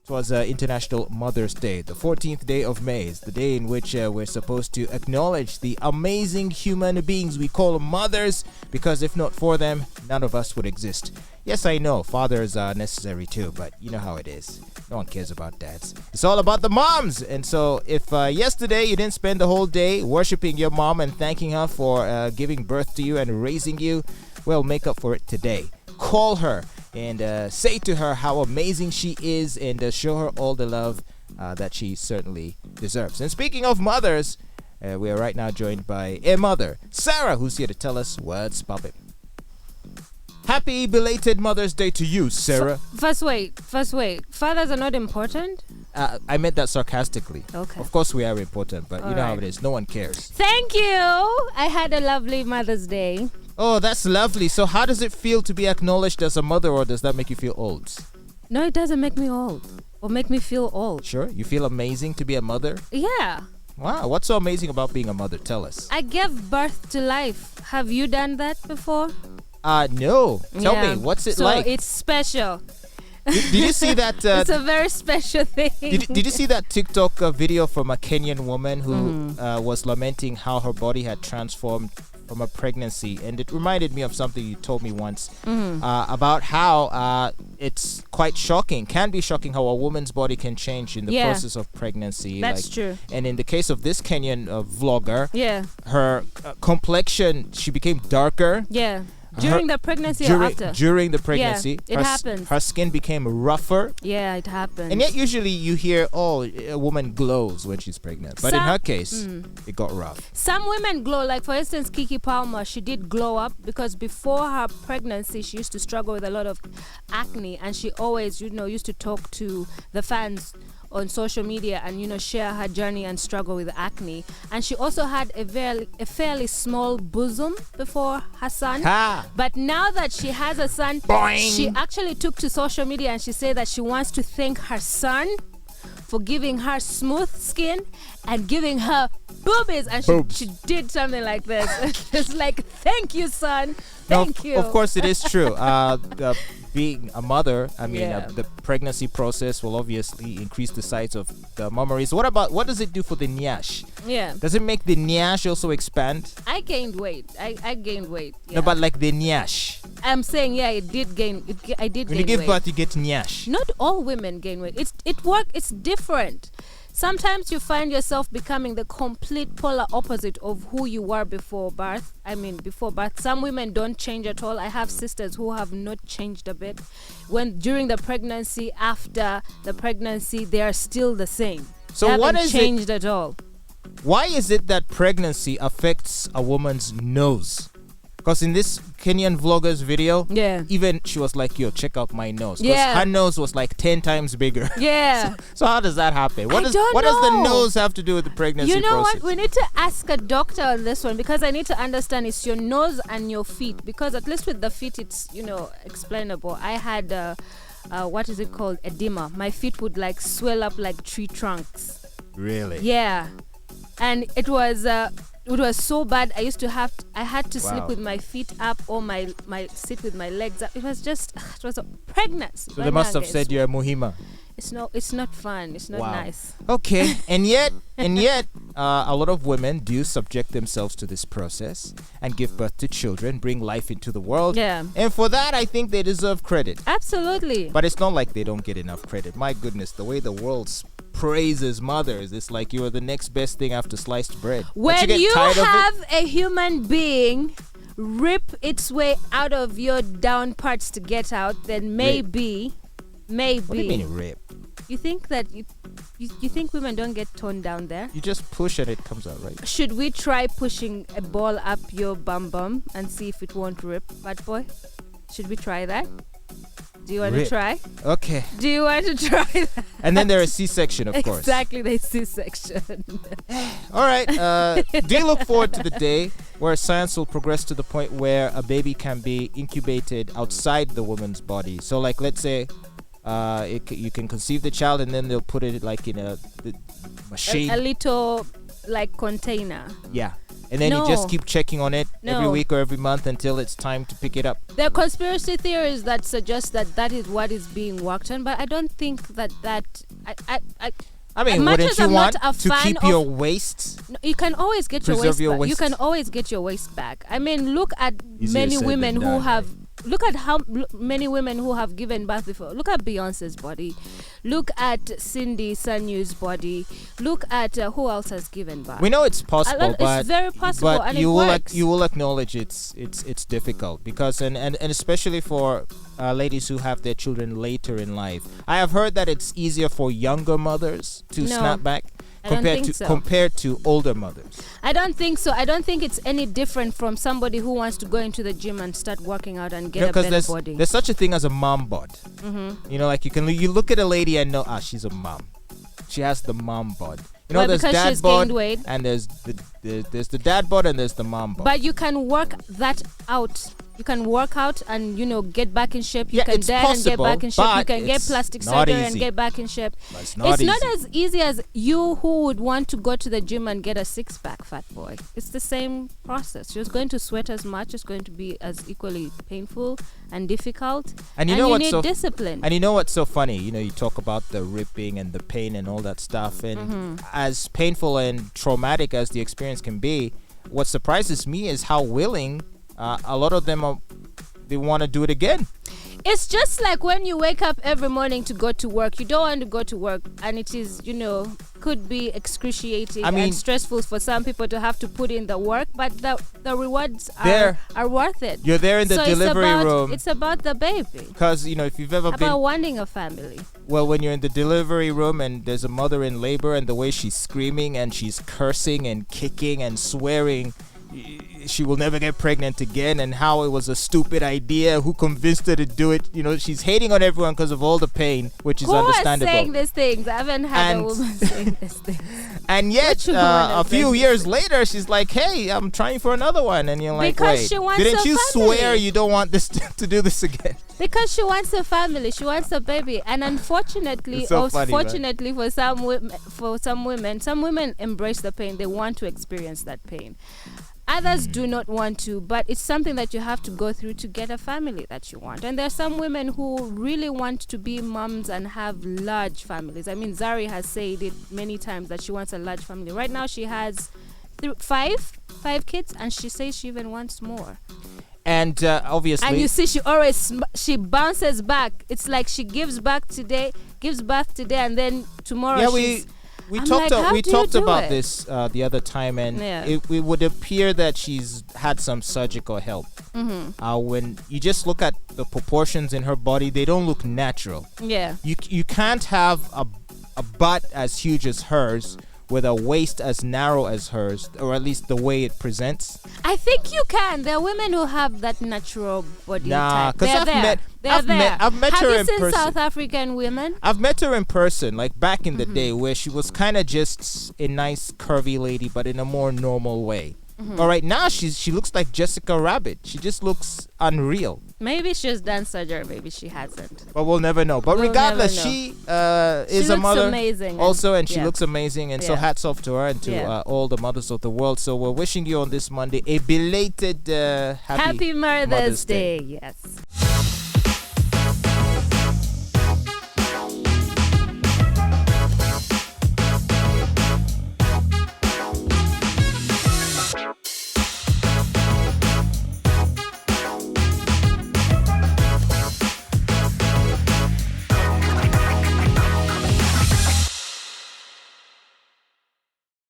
It was International Mother's Day. The 14th day of May is the day in which we're supposed to acknowledge the amazing human beings we call mothers, because if not for them, none of us would exist. Yes, I know, fathers are necessary too, but you know how it is. No one cares about dads. It's all about the moms. And so if yesterday you didn't spend the whole day worshiping your mom and thanking her for giving birth to you and raising you, well, make up for it today. Call her and say to her how amazing she is, and show her all the love that she certainly deserves. And speaking of mothers, we are right now joined by a mother, Sarah, who's here to tell us what's poppin'. Happy belated Mother's Day to you, Sarah. First wait. Fathers are not important? I meant that sarcastically. Okay. Of course we are important, but you know how it is. No one cares. Thank you. I had a lovely Mother's Day. Oh, that's lovely. So how does it feel to be acknowledged as a mother, or does that make you feel old? No, it doesn't make me old or make me feel old. Sure. You feel amazing to be a mother? Yeah. Wow. What's so amazing about being a mother? Tell us. I gave birth to life. Have you done that before? No. Tell me, what's it like? So it's special. Did you see that? It's a very special thing. Did you see that TikTok video from a Kenyan woman who was lamenting how her body had transformed from a pregnancy? And it reminded me of something you told me once about how it's quite shocking, can be shocking how a woman's body can change in the process of pregnancy. That's true. And in the case of this Kenyan vlogger, her complexion, she became darker. Yeah. During the pregnancy or after? During the pregnancy. Yeah, it happens. Her skin became rougher. Yeah, it happens. And yet usually you hear, a woman glows when she's pregnant. But in her case, it got rough. Some women glow. Like, for instance, Kiki Palmer, she did glow up because before her pregnancy, she used to struggle with a lot of acne. And she always, used to talk to the fans on social media and share her journey and struggle with acne. And she also had a fairly small bosom before her son. But now that she has a son, she actually took to social media and she said that she wants to thank her son for giving her smooth skin and giving her boobies. And she did something like this. It's like, thank you, son. Thank you. Of course, it is true. Being a mother, the pregnancy process will obviously increase the size of the mammary. What does it do for the nyash? Yeah. Does it make the nyash also expand? I gained weight. I gained weight. Yeah. No, but like the nyash. I'm saying, it did gain. I did gain weight. When you give birth, you get nyash. Not all women gain weight. It's different. Sometimes you find yourself becoming the complete polar opposite of who you were before birth. Some women don't change at all. I have sisters who have not changed a bit. During the pregnancy, after the pregnancy, they are still the same. So they what haven't is changed at all. Why is it that pregnancy affects a woman's nose? Because in this Kenyan vlogger's video, even she was like, yo, check out my nose. Because her nose was like 10 times bigger. Yeah. So how does that happen? What does the nose have to do with the pregnancy process? You know what? We need to ask a doctor on this one, because I need to understand it's your nose and your feet. Because at least with the feet, it's, explainable. I had, what is it called? Edema. My feet would like swell up like tree trunks. Really? Yeah. And it was so bad. I had to sleep with my feet up or sit with my legs up. It was a pregnancy. So they must have said you're a muhima. It's not fun. It's not nice. Okay. and yet, a lot of women do subject themselves to this process and give birth to children, bring life into the world. Yeah. And for that, I think they deserve credit. Absolutely. But it's not like they don't get enough credit. My goodness, the way the world praises mothers, it's like you are the next best thing after sliced bread. When you have a human being rip its way out of your down parts to get out, then maybe. What do you mean rip? You think that you think women don't get torn down there? You just push and it comes out, right? Should we try pushing a ball up your bum and see if it won't rip, Fatboy? Should we try that? Do you want to try? Okay. Do you want to try that? And then there is C-section, of course. Exactly, there's C-section. All right. Do you look forward to the day where science will progress to the point where a baby can be incubated outside the woman's body? So, like, let's say you can conceive the child and then they'll put it like in a machine. A little like container. Yeah. and then you just No. keep checking on it every No. week or every month until it's time to pick it up. There are conspiracy theories that suggest that that is what is being worked on, but I don't think that I mean, much wouldn't as you I'm want not a to fan keep of- your waist? no, you can always get your Preserve waist your back. You waist. can always get your waist back. I mean, look at Easier many said women than who done, have. Look at how many women who have given birth before. Look at Beyonce's body. Look at Cindy Sanyu's body. Look at who else has given birth. We know it's possible, It's but very possible, but and you it will works. you will acknowledge it's difficult because and especially for ladies who have their children later in life. I have heard that it's easier for younger mothers to No, snap back I don't compared think to so. compared to older mothers. I don't think so. I don't think it's any different from somebody who wants to go into the gym and start working out and get a Because better body. there's such a thing as a mom bod. Mm-hmm. You know, like you look at a lady and know, she's a mom. She has the mom bod. You know, Well, there's because dad she's bod gained weight. and there's the dad bod and there's the mom bod. But you can work that out. You can work out and get back in shape. You Yeah, can it's dance and get possible, back in shape. You but can get it's plastic not surgery and easy. get back in shape. But it's not It's not easy. as easy as you who would want to go to the gym and get a six-pack, fat boy. It's the same process. You're going to sweat as much. It's going to be as equally painful and difficult. And you know what's need so discipline. And you know what's so funny? You know, you talk about the ripping and the pain and all that stuff, and Mm-hmm. as painful and traumatic as the experience can be, what surprises me is how willing a lot of them are. They want to do it again. It's just like when you wake up every morning to go to work. You don't want to go to work, and it is, could be excruciating I mean- and stressful for some people to have to put in the work, but the rewards There. are worth it. You're there in the So delivery room It's about the baby. because if you've ever been About wanting a family. when you're in the delivery room and there's a mother in labor and the way she's screaming and she's cursing and kicking and swearing she will never get pregnant again and how it was a stupid idea, who convinced her to do it. She's hating on everyone because of all the pain, which is Who is understandable. saying these things? I haven't had a And- woman saying these things. And yet, Which woman a is few saying years this? later, she's like, "Hey, I'm trying for another one," and you're like, Because "Wait, she wants didn't a you family. swear you don't want this to do this again?" Because she wants a family, she wants a baby, and unfortunately, It's so or funny, man. fortunately for some women embrace the pain. They want to experience that pain. Others do not want to, but it's something that you have to go through to get a family that you want. And there are some women who really want to be moms and have large families. I mean, Zari has said it many times that she wants a large family. Right now, she has five kids, and she says she even wants more. And obviously, And you see, she bounces back. It's like she gives birth today, and then tomorrow yeah, she's. we I'm talked like, how we do you talked do about it? this the other time, and Yeah. it would appear that she's had some surgical help. When you just look at the proportions in her body, they don't look natural. Yeah. You can't have a butt as huge as hers with a waist as narrow as hers, or at least the way it presents. I think you can. There are women who have that natural body Nah, type. 'cause They're I've there. met- They're I've there. met- I've met have her you in seen person. South African women? I've met her in person, like back in the day, where she was kind of just a nice curvy lady, but in a more normal way. All right, now she looks like Jessica Rabbit. She just looks unreal. Maybe she's done surgery. Maybe she hasn't. But we'll never know. But We'll regardless, never know. she She is a looks mother amazing. also, and she yeah. looks amazing. And so Yeah. hats off to her and to Yeah. all the mothers of the world. So we're wishing you on this Monday a belated happy Happy Mother's Day. Yes.